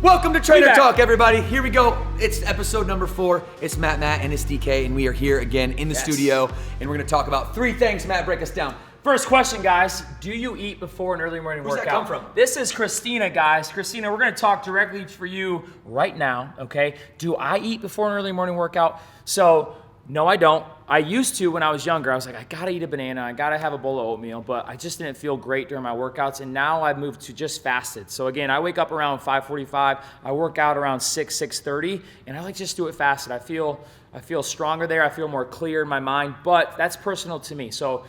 Welcome to Trainer Talk, everybody. Here we go. It's episode number 4. It's Matt, and it's DK, and we are here again in the studio, and we're going to talk about 3 things. Matt, break us down. First question, guys. Do you eat before an early morning workout? Where's that come from? This is Christina, guys. Christina, we're going to talk directly for you right now, okay? Do I eat before an early morning workout? So, no, I don't. I used to when I was younger. I was like, I got to eat a banana. I got to have a bowl of oatmeal, but I just didn't feel great during my workouts, and now I've moved to just fasted. So, again, I wake up around 5:45. I work out around 6:30, and I like just do it fasted. I feel stronger there. I feel more clear in my mind, but that's personal to me. So,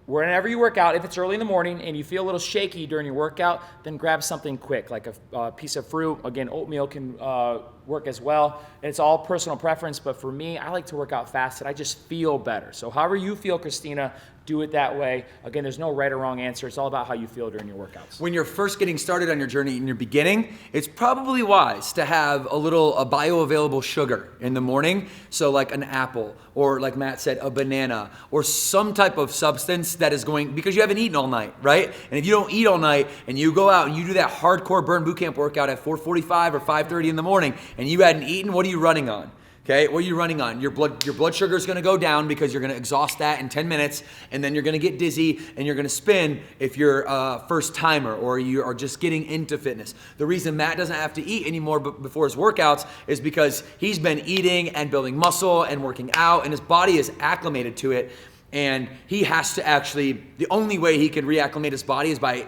whenever you work out, if it's early in the morning and you feel a little shaky during your workout, then grab something quick, like a piece of fruit. Again, oatmeal can work as well. It's all personal preference, but for me, I like to work out fasted. I just feel better. So however you feel, Christina, do it that way. Again, there's no right or wrong answer. It's all about how you feel during your workouts. When you're first getting started on your journey in your beginning, it's probably wise to have a bioavailable sugar in the morning. So like an apple, or like Matt said, a banana, or some type of substance that is going, because you haven't eaten all night, right? And if you don't eat all night and you go out and you do that hardcore burn boot camp workout at 4:45 or 5:30 in the morning and you hadn't eaten, what are you running on? Okay, what are you running on? Your blood sugar is going to go down because you're going to exhaust that in 10 minutes, and then you're going to get dizzy and you're going to spin if you're a first timer or you are just getting into fitness. The reason Matt doesn't have to eat anymore before his workouts is because he's been eating and building muscle and working out, and his body is acclimated to it, and he has to actually, the only way he can reacclimate his body is by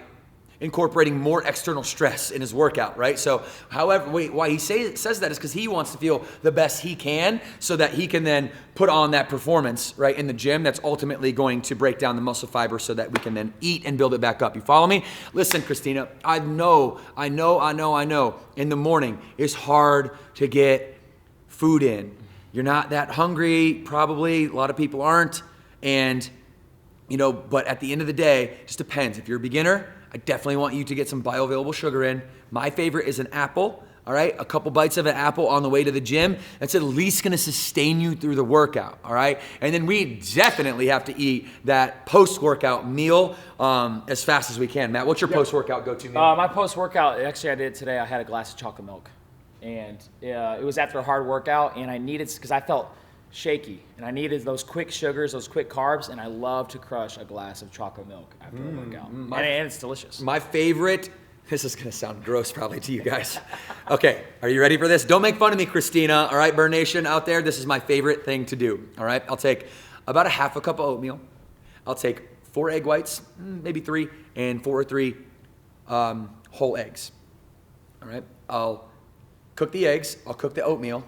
incorporating more external stress in his workout, right? So, however, why he says that is because he wants to feel the best he can so that he can then put on that performance, right, in the gym that's ultimately going to break down the muscle fiber so that we can then eat and build it back up. You follow me? Listen, Christina, I know, in the morning, it's hard to get food in. You're not that hungry, probably. A lot of people aren't. And, but at the end of the day, it just depends. If you're a beginner, I definitely want you to get some bioavailable sugar in. My favorite is an apple, all right? A couple bites of an apple on the way to the gym. That's at least gonna sustain you through the workout, all right? And then we definitely have to eat that post-workout meal as fast as we can. Matt, what's your post-workout go-to meal? My post-workout, actually I did it today. I had a glass of chocolate milk. And it was after a hard workout, and I needed, because I felt shaky, and I needed those quick sugars, those quick carbs, and I love to crush a glass of chocolate milk after a workout. And it's delicious. My favorite, this is gonna sound gross probably to you guys. Okay, are you ready for this? Don't make fun of me, Christina, all right, Burn Nation out there, this is my favorite thing to do, all right? I'll take about a half a cup of oatmeal. I'll take 4 egg whites, maybe 3, and 4 or 3 whole eggs, all right? I'll cook the eggs, I'll cook the oatmeal,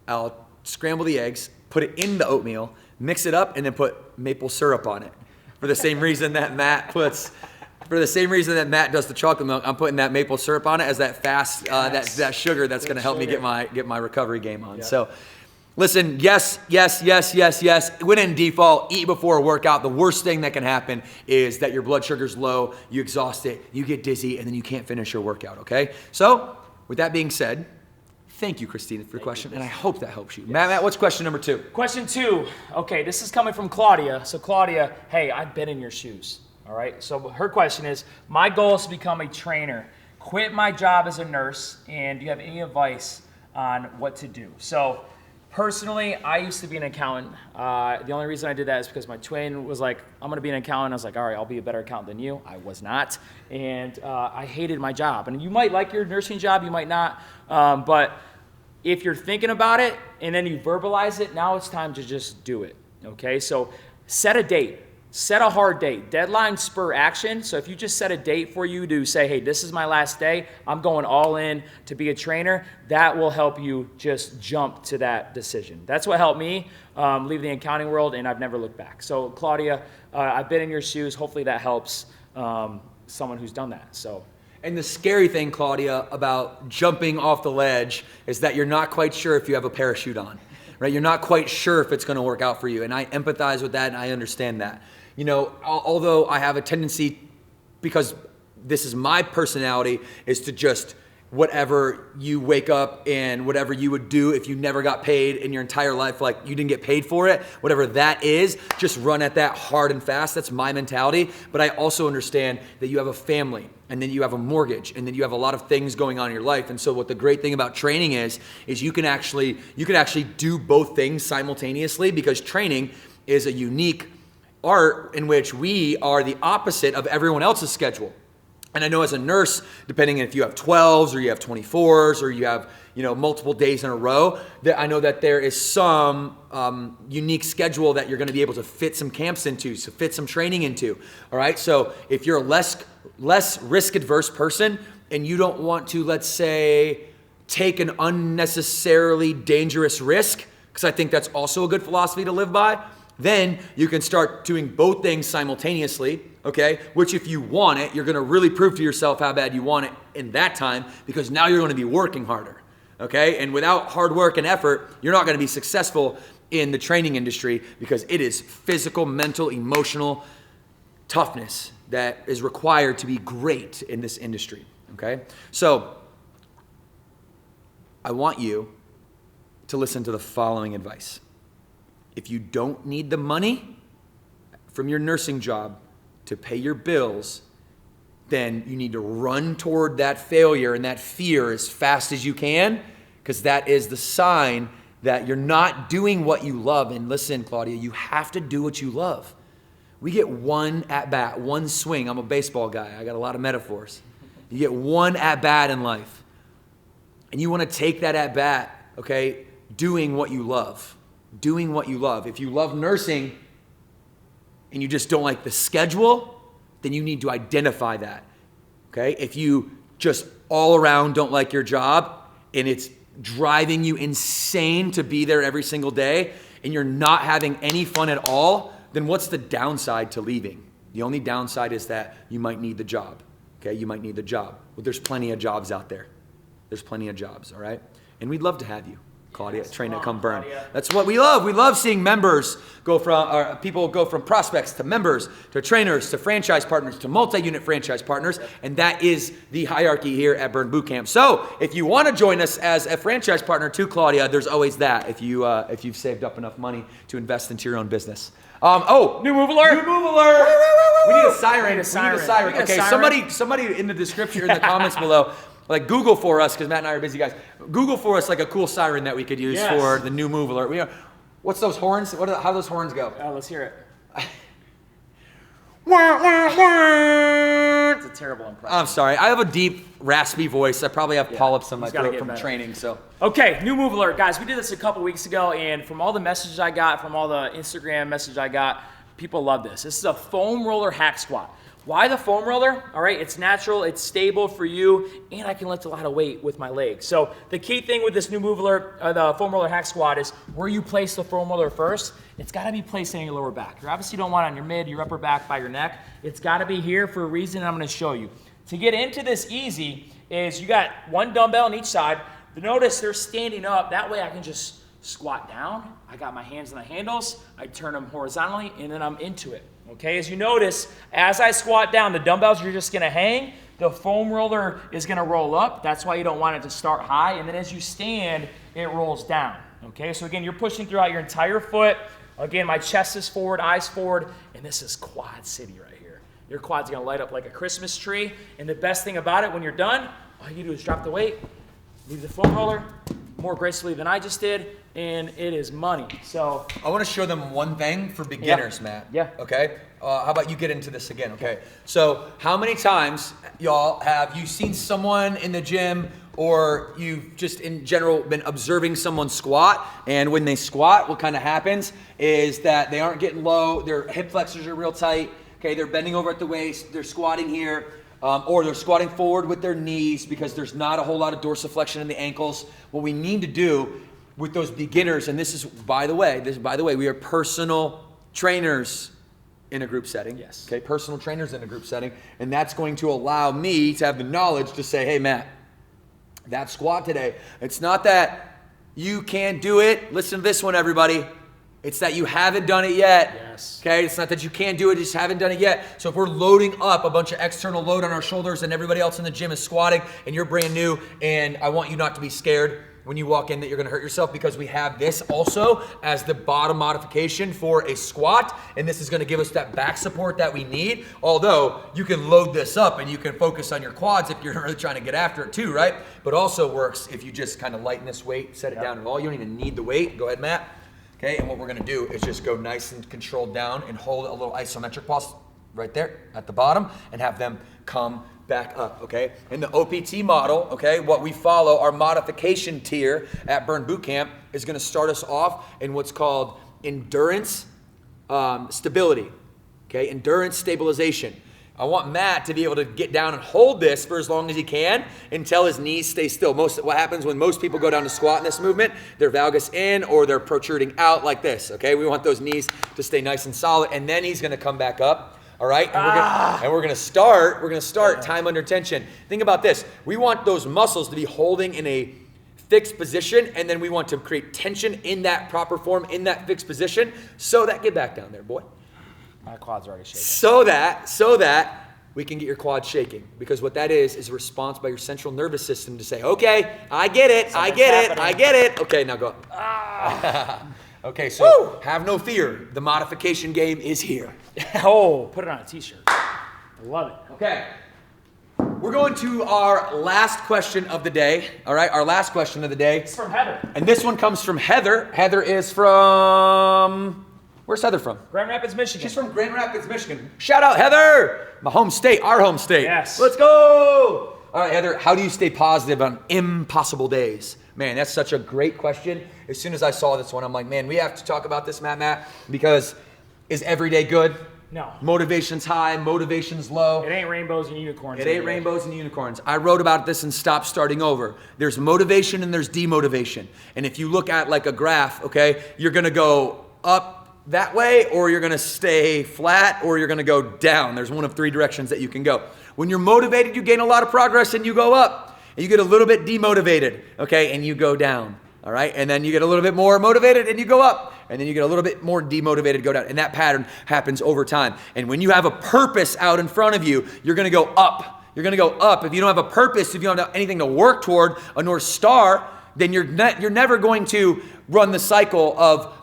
I'll scramble the eggs, put it in the oatmeal, mix it up, and then put maple syrup on it. For the same reason that Matt does the chocolate milk, I'm putting that maple syrup on it as that fast, that sugar that's going to help me get my recovery game on. Yeah. So, listen, yes. When in default, eat before a workout. The worst thing that can happen is that your blood sugar's low, you exhaust it, you get dizzy, and then you can't finish your workout, okay? So, with that being said, thank you, Christina, for your question, and I hope that helps you. Yes. Matt, what's question number 2? Question 2. Okay, this is coming from Claudia. So Claudia, hey, I've been in your shoes, all right? So her question is, my goal is to become a trainer, quit my job as a nurse, and do you have any advice on what to do? So personally, I used to be an accountant. The only reason I did that is because my twin was like, I'm gonna be an accountant. I was like, all right, I'll be a better accountant than you. I was not, and I hated my job. And you might like your nursing job, you might not, but if you're thinking about it and then you verbalize it, now it's time to just do it, okay? So set a date, set a hard date. Deadline spur action. So if you just set a date for you to say, hey, this is my last day, I'm going all in to be a trainer, that will help you just jump to that decision. That's what helped me leave the accounting world, and I've never looked back. So Claudia, I've been in your shoes. Hopefully that helps someone who's done that. So. And the scary thing, Claudia, about jumping off the ledge is that you're not quite sure if you have a parachute on, right? You're not quite sure if it's going to work out for you. And I empathize with that, and I understand that. Although I have a tendency, because this is my personality, is to just whatever you wake up and whatever you would do if you never got paid in your entire life, like you didn't get paid for it, whatever that is, just run at that hard and fast. That's my mentality. But I also understand that you have a family, and then you have a mortgage, and then you have a lot of things going on in your life. And so what the great thing about training is you can actually do both things simultaneously, because training is a unique art in which we are the opposite of everyone else's schedule. And I know as a nurse, depending if you have 12s or you have 24s or you have, multiple days in a row, that I know that there is some unique schedule that you're going to be able to fit some camps into, so fit some training into. All right. So if you're a less risk adverse person and you don't want to, let's say, take an unnecessarily dangerous risk, because I think that's also a good philosophy to live by, then you can start doing both things simultaneously, okay? Which if you want it, you're gonna really prove to yourself how bad you want it in that time, because now you're gonna be working harder, okay? And without hard work and effort, you're not gonna be successful in the training industry, because it is physical, mental, emotional toughness that is required to be great in this industry, okay? So I want you to listen to the following advice. If you don't need the money from your nursing job to pay your bills, then you need to run toward that failure and that fear as fast as you can, because that is the sign that you're not doing what you love. And listen, Claudia, you have to do what you love. We get one at bat, one swing. I'm a baseball guy. I got a lot of metaphors. You get one at bat in life, and you want to take that at bat, okay, doing what you love. Doing what you love. If you love nursing and you just don't like the schedule, then you need to identify that, okay? If you just all around don't like your job and it's driving you insane to be there every single day and you're not having any fun at all, then what's the downside to leaving? The only downside is that you might need the job, okay? You might need the job. Well, there's plenty of jobs out there. There's plenty of jobs, all right? And we'd love to have you, Claudia, train to come burn. Claudia. That's what we love. We love seeing members people go from prospects to members to trainers to franchise partners to multi-unit franchise partners, and that is the hierarchy here at Burn Bootcamp. So if you want to join us as a franchise partner to Claudia, there's always that. If you've saved up enough money to invest into your own business. New move alert! New move alert! We need a siren. We need a siren. Okay, somebody in the description, in the comments below. Like Google for us, because Matt and I are busy guys. Google for us like a cool siren that we could use for the new move alert. What's those horns? How those horns go? Let's hear it. It's a terrible impression. I'm sorry. I have a deep, raspy voice. I probably have polyps on my throat from training. So okay, new move alert, guys. We did this a couple weeks ago, and from all the messages I got, from all the Instagram message I got, people love this. This is a foam roller hack squat. Why the foam roller? All right, it's natural, it's stable for you, and I can lift a lot of weight with my legs. So the key thing with this new move alert, the foam roller hack squat, is where you place the foam roller first. It's got to be placed in your lower back. You obviously don't want it on your mid, your upper back, by your neck. It's got to be here for a reason, and I'm going to show you. To get into this easy is you got one dumbbell on each side. Notice they're standing up. That way I can just squat down. I got my hands on the handles. I turn them horizontally, and then I'm into it. Okay, as you notice, as I squat down, the dumbbells are just gonna hang. The foam roller is gonna roll up. That's why you don't want it to start high. And then as you stand, it rolls down. Okay, so again, you're pushing throughout your entire foot. Again, my chest is forward, eyes forward, and this is quad city right here. Your quad's gonna light up like a Christmas tree. And the best thing about it, when you're done, all you do is drop the weight, leave the foam roller more gracefully than I just did, and it is money. So I want to show them one thing for beginners, Matt. Yeah. Okay. How about you get into this again? Okay. So how many times, y'all, have you seen someone in the gym, or you've just in general been observing someone squat, and when they squat, what kind of happens is that they aren't getting low, their hip flexors are real tight. Okay, they're bending over at the waist, they're squatting here. Or they're squatting forward with their knees because there's not a whole lot of dorsiflexion in the ankles. What we need to do with those beginners, and this is, by the way, we are personal trainers in a group setting. Yes. Okay, personal trainers in a group setting. And that's going to allow me to have the knowledge to say, hey, Matt, that squat today, it's not that you can't do it. Listen to this one, everybody. It's that you haven't done it yet. Yes. Okay, it's not that you can't do it, you just haven't done it yet. So if we're loading up a bunch of external load on our shoulders and everybody else in the gym is squatting and you're brand new, and I want you not to be scared when you walk in that you're gonna hurt yourself, because we have this also as the bottom modification for a squat, and this is gonna give us that back support that we need. Although you can load this up and you can focus on your quads if you're really trying to get after it too, right? But also works if you just kind of lighten this weight, set it down at all. You don't even need the weight. Go ahead, Matt. Okay, and what we're gonna do is just go nice and controlled down and hold a little isometric pulse right there at the bottom and have them come back up, okay? In the OPT model, okay, what we follow, our modification tier at Burn Bootcamp is gonna start us off in what's called endurance stability, okay? Endurance stabilization. I want Matt to be able to get down and hold this for as long as he can until his knees stay still. What happens when most people go down to squat in this movement, their valgus in or they're protruding out like this, okay? We want those knees to stay nice and solid, and then he's gonna come back up, all right? And we're gonna start time under tension. Think about this. We want those muscles to be holding in a fixed position, and then we want to create tension in that proper form, in that fixed position, so that, get back down there, boy. My quads are already shaking. So that we can get your quads shaking. Because what that is a response by your central nervous system to say, okay, I get it. Okay, now go up. Okay, so have no fear. The modification game is here. Oh, put it on a t-shirt. I love it. Okay. We're going to our last question of the day. All right, our last question of the day. It's from Heather. And this one comes from Heather. Heather is from... Where's Heather from? Grand Rapids, Michigan. She's from Grand Rapids, Michigan. Shout out, Heather! My home state, our home state. Yes. Let's go! All right, Heather, how do you stay positive on impossible days? Man, that's such a great question. As soon as I saw this one, I'm like, man, we have to talk about this, Matt, because is every day good? No. Motivation's high, motivation's low. It ain't rainbows and unicorns. It ain't rainbows and unicorns. I wrote about this in Stop Starting Over. There's motivation and there's demotivation. And if you look at like a graph, okay, you're gonna go up that way, or you're gonna stay flat, or you're gonna go down. There's one of three directions that you can go. When you're motivated, you gain a lot of progress and you go up. And you get a little bit demotivated, okay, and you go down. All right, and then you get a little bit more motivated and you go up, and then you get a little bit more demotivated, go down, and that pattern happens over time. And when you have a purpose out in front of you, you're gonna go up. You're gonna go up. If you don't have a purpose, if you don't have anything to work toward, a North Star, then you're never going to run the cycle of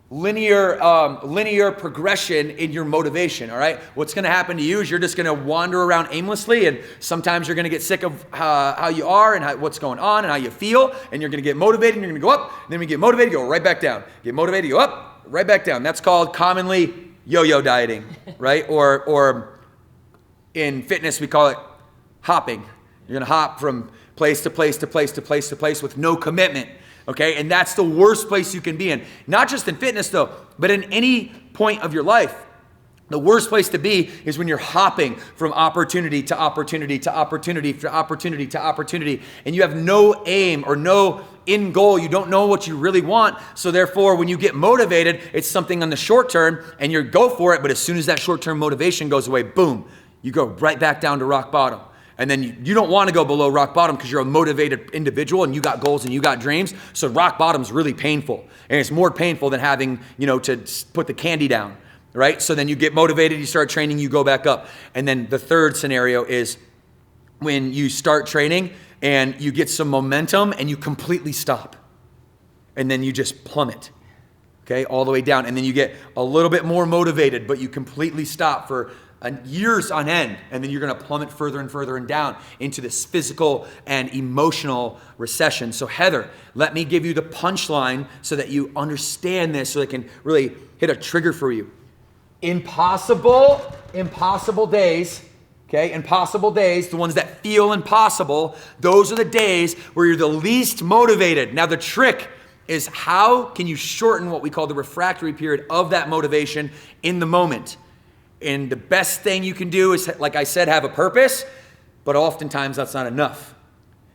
linear progression in your motivation, all right? What's gonna happen to you is you're just gonna wander around aimlessly, and sometimes you're gonna get sick of how you are and what's going on and how you feel, and you're gonna get motivated and you're gonna go up, and then when you get motivated, go right back down. Get motivated, go up, right back down. That's called commonly yo-yo dieting, right? Or in fitness, we call it hopping. You're gonna hop from place to place to place to place to place with no commitment. Okay, and that's the worst place you can be in. Not just in fitness though, but in any point of your life. The worst place to be is when you're hopping from opportunity to opportunity to opportunity to opportunity to opportunity, and you have no aim or no end goal. You don't know what you really want. So therefore, when you get motivated, it's something on the short term and you go for it, but as soon as that short-term motivation goes away, boom, you go right back down to rock bottom. And then you don't want to go below rock bottom because you're a motivated individual and you got goals and you got dreams. So rock bottom's really painful. And it's more painful than having, to put the candy down, right? So then you get motivated, you start training, you go back up. And then the third scenario is when you start training and you get some momentum and you completely stop. And then you just plummet, okay, all the way down. And then you get a little bit more motivated, but you completely stop for years on end, and then you're going to plummet further and further and down into this physical and emotional recession. So Heather, let me give you the punchline so that you understand this, so it can really hit a trigger for you. Impossible days, okay? Impossible days, the ones that feel impossible, those are the days where you're the least motivated. Now the trick is, how can you shorten what we call the refractory period of that motivation in the moment? And the best thing you can do is, like I said, have a purpose, but oftentimes that's not enough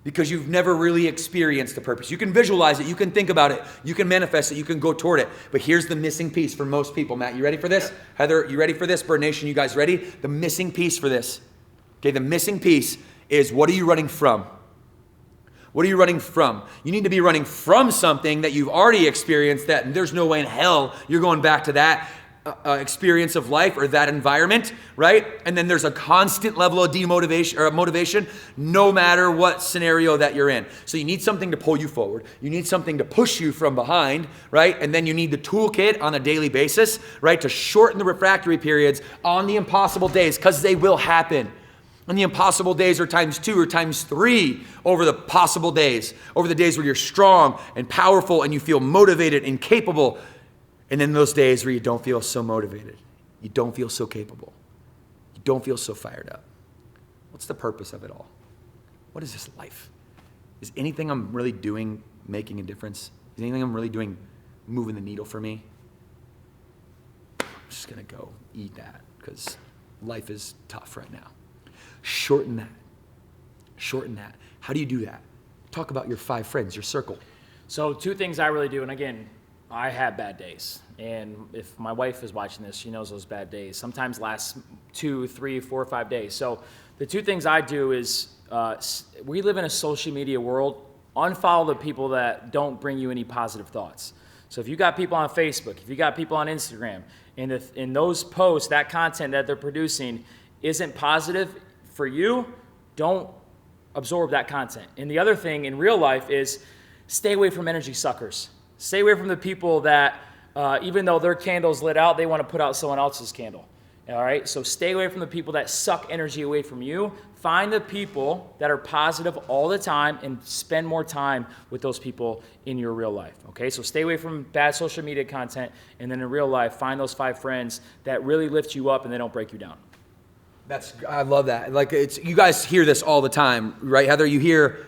because you've never really experienced the purpose. You can visualize it, you can think about it, you can manifest it, you can go toward it, but here's the missing piece for most people. Matt, you ready for this? Heather, you ready for this? Bird Nation, you guys ready? The missing piece for this. Okay, the missing piece is, what are you running from? What are you running from? You need to be running from something that you've already experienced that there's no way in hell you're going back to that experience of life or that environment, right? And then there's a constant level of demotivation or motivation no matter what scenario that you're in. So you need something to pull you forward. You need something to push you from behind, right? And then you need the toolkit on a daily basis, right? To shorten the refractory periods on the impossible days, because they will happen. And the impossible days are times 2 or times 3 over the possible days, over the days where you're strong and powerful and you feel motivated and capable. And then those days where you don't feel so motivated, you don't feel so capable, you don't feel so fired up. What's the purpose of it all? What is this life? Is anything I'm really doing making a difference? Is anything I'm really doing moving the needle for me? I'm just gonna go eat that because life is tough right now. Shorten that. Shorten that. How do you do that? Talk about your 5 friends, your circle. So 2 things I really do, and again, I have bad days. And if my wife is watching this, she knows those bad days sometimes last 2, 3, 4, 5 days. So the 2 things I do is we live in a social media world. Unfollow the people that don't bring you any positive thoughts. So if you got people on Facebook, if you got people on Instagram, and if in those posts, that content that they're producing isn't positive for you, don't absorb that content. And the other thing in real life is stay away from energy suckers. Stay away from the people that, even though their candle's lit out, they want to put out someone else's candle. All right? So stay away from the people that suck energy away from you. Find the people that are positive all the time and spend more time with those people in your real life. Okay? So stay away from bad social media content, and then in real life, find those 5 friends that really lift you up and they don't break you down. I love that. Like, you guys hear this all the time, right? Heather, you hear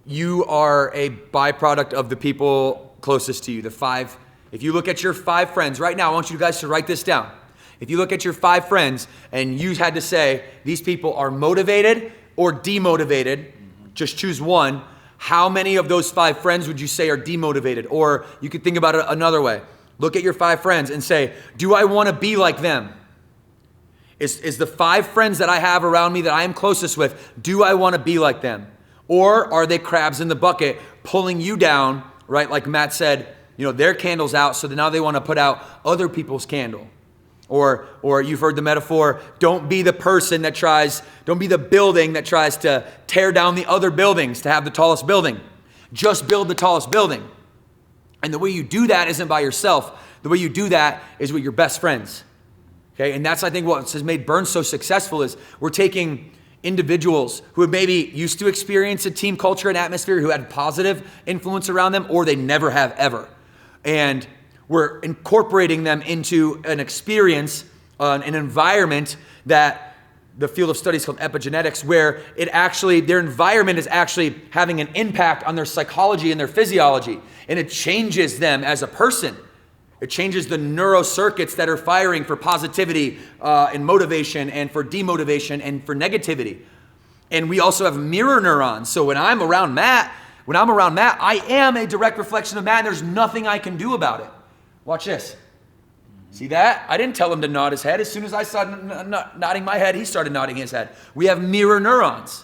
you are a byproduct of the people closest to you, the 5. If you look at your 5 friends right now, I want you guys to write this down. If you look at your 5 friends and you had to say these people are motivated or demotivated, just choose one. How many of those 5 friends would you say are demotivated? Or you could think about it another way. Look at your 5 friends and say, do I want to be like them? Is the 5 friends that I have around me that I am closest with, do I want to be like them? Or are they crabs in the bucket pulling you down, right? Like Matt said, their candle's out, so now they want to put out other people's candle. Or you've heard the metaphor, don't be the building that tries to tear down the other buildings to have the tallest building. Just build the tallest building. And the way you do that isn't by yourself. The way you do that is with your best friends. Okay, and that's, I think, what has made Burn so successful is we're taking individuals who have maybe used to experience a team culture and atmosphere, who had positive influence around them, or they never have ever. And we're incorporating them into an experience, an environment that the field of study is called epigenetics, where their environment is actually having an impact on their psychology and their physiology. And it changes them as a person. It changes the neurocircuits that are firing for positivity and motivation, and for demotivation and for negativity. And we also have mirror neurons. So when I'm around Matt, I am a direct reflection of Matt, and there's nothing I can do about it. Watch this. See that? I didn't tell him to nod his head. As soon as I started nodding my head, he started nodding his head. We have mirror neurons.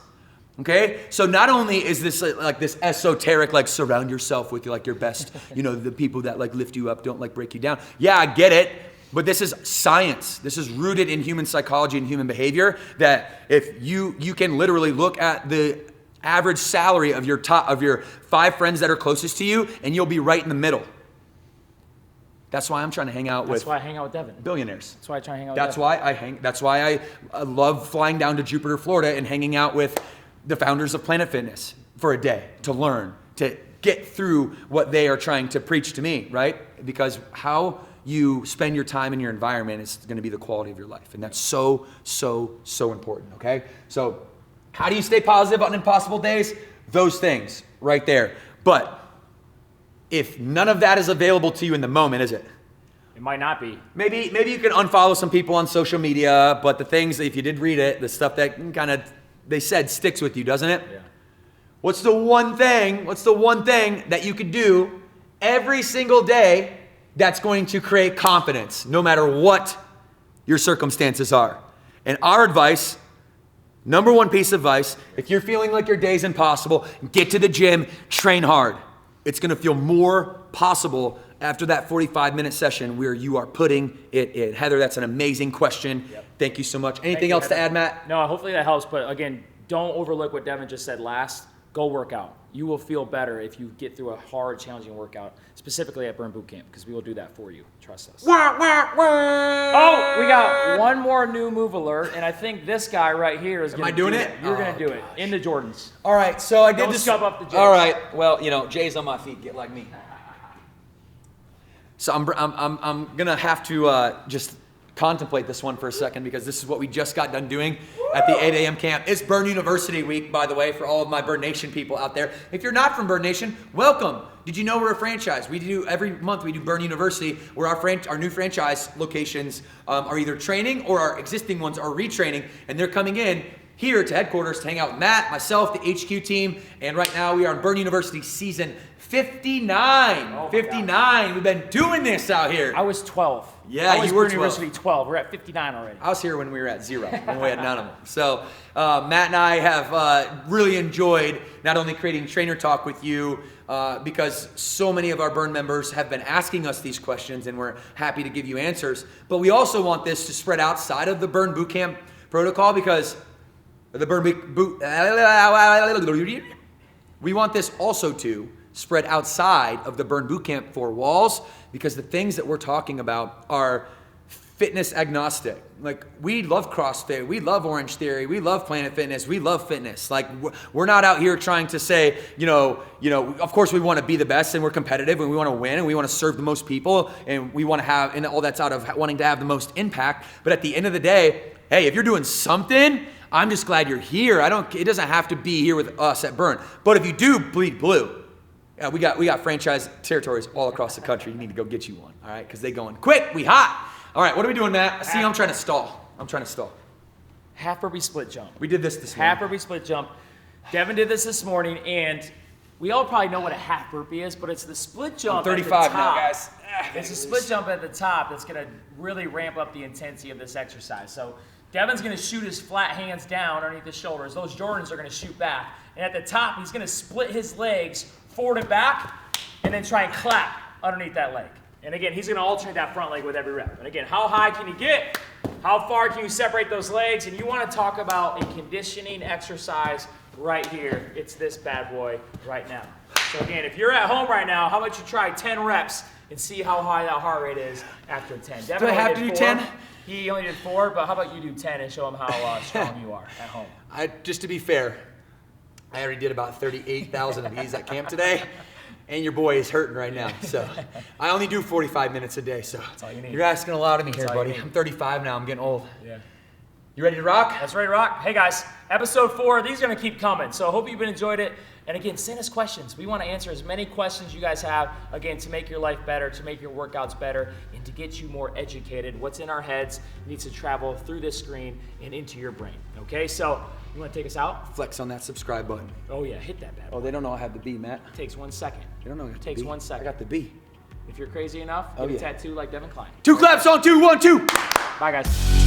Okay, so not only is this like this esoteric, like surround yourself with like your best, the people that like lift you up, don't like break you down. Yeah, I get it, but this is science. This is rooted in human psychology and human behavior. That if you can literally look at the average salary of your 5 friends that are closest to you, and you'll be right in the middle. That's why I'm trying to hang out with. That's why I hang out with Devan. Billionaires. That's why I try to hang out. That's why I love flying down to Jupiter, Florida, and hanging out with the founders of Planet Fitness for a day to learn, to get through what they are trying to preach to me, right? Because how you spend your time in your environment is going to be the quality of your life. And that's so, so, so important, okay? So how do you stay positive on impossible days? Those things right there. But if none of that is available to you in the moment, is it? It might not be. Maybe you can unfollow some people on social media, but the things that if you did read it, the stuff that kind of they said sticks with you, doesn't it? Yeah. What's the one thing that you could do every single day that's going to create confidence, no matter what your circumstances are? And our advice Number one piece of advice, if you're feeling like your day's impossible, get to the gym, train hard. It's gonna feel more possible after that 45-minute session where you are putting it in. Heather, that's an amazing question. Yep. Thank you so much. Anything else to add, Matt? No, hopefully that helps. But again, don't overlook what Devan just said last. Go work out. You will feel better if you get through a hard, challenging workout, specifically at Burn Boot Camp, because we will do that for you. Trust us. Oh, we got one more new move alert, and I think this guy right here is going to do it. You're going to do it in the Jordans. All right, so I did Don't this. shove up the J's. All right, well, you know, Jay's on my feet. Get like me. So I'm gonna have to just contemplate this one for a second, because this is what we just got done doing at the 8 a.m. camp. It's Burn University week, by the way, for all of my Burn Nation people out there. If you're not from Burn Nation, welcome. Did you know we're a franchise? We do every month we do Burn University, where our new franchise locations are either training or our existing ones are retraining, and they're coming in here to headquarters to hang out with Matt, myself, the HQ team, and right now we are in Burn University season 59. Oh 59. We've been doing this out here. I was 12. Yeah, I was you were Burn 12. University 12. We're at 59 already. I was here when we were at 0, when we had none of them. So Matt and I have really enjoyed not only creating Trainer Talk with you, because so many of our Burn members have been asking us these questions, and we're happy to give you answers. But we also want this to spread outside of the Burn Bootcamp protocol, because the Burn Boot... We want this also to spread outside of the Burn Bootcamp 4 walls, because the things that we're talking about are fitness agnostic. Like, we love CrossFit, we love Orange Theory, we love Planet Fitness, we love fitness. Like, we're not out here trying to say, you know, of course we want to be the best, and we're competitive, and we want to win, and we want to serve the most people, and we want to have, and all that's out of wanting to have the most impact. But at the end of the day, hey, if you're doing something, I'm just glad you're here. It doesn't have to be here with us at Burn. But if you do bleed blue, yeah, we got franchise territories all across the country. You need to go get you one, all right? Because they going, quick, we hot. All right, what are we doing, Matt? See, I'm trying to stall. Half burpee split jump. We did this morning. Half burpee split jump. Devan did this morning, and we all probably know what a half burpee is, but it's the split jump I'm 35 at the top. now, guys. It's a split jump at the top that's going to really ramp up the intensity of this exercise. So Devan's going to shoot his flat hands down underneath his shoulders. Those Jordans are going to shoot back. And at the top, he's going to split his legs forward and back, and then try and clap underneath that leg. And again, he's going to alternate that front leg with every rep. And again, how high can you get? How far can you separate those legs? And you want to talk about a conditioning exercise right here. It's this bad boy right now. So again, if you're at home right now, how about you try 10 reps and see how high that heart rate is after 10. Do I have to do 10? He only did 4, but how about you do 10 and show him how strong you are at home? Just to be fair, I already did about 38,000 of these at camp today, and your boy is hurting right now. So I only do 45 minutes a day, so that's all you need. You're asking a lot of me here, buddy. I'm 35 now. I'm getting old. Yeah. You ready to rock? That's ready to rock. Hey guys, episode 4, these are gonna keep coming. So I hope you've enjoyed it. And again, send us questions. We want to answer as many questions you guys have, again, to make your life better, to make your workouts better, and to get you more educated. What's in our heads needs to travel through this screen and into your brain. Okay, so you want to take us out? Flex on that subscribe button. Oh yeah, hit that bad boy. Oh, they don't know I have the B, Matt. It takes 1 second. They don't know I got It takes the B. 1 second. I got the B. If you're crazy enough, get a tattoo like Devan Kline. 2 claps on 2, 1, 2. Bye guys.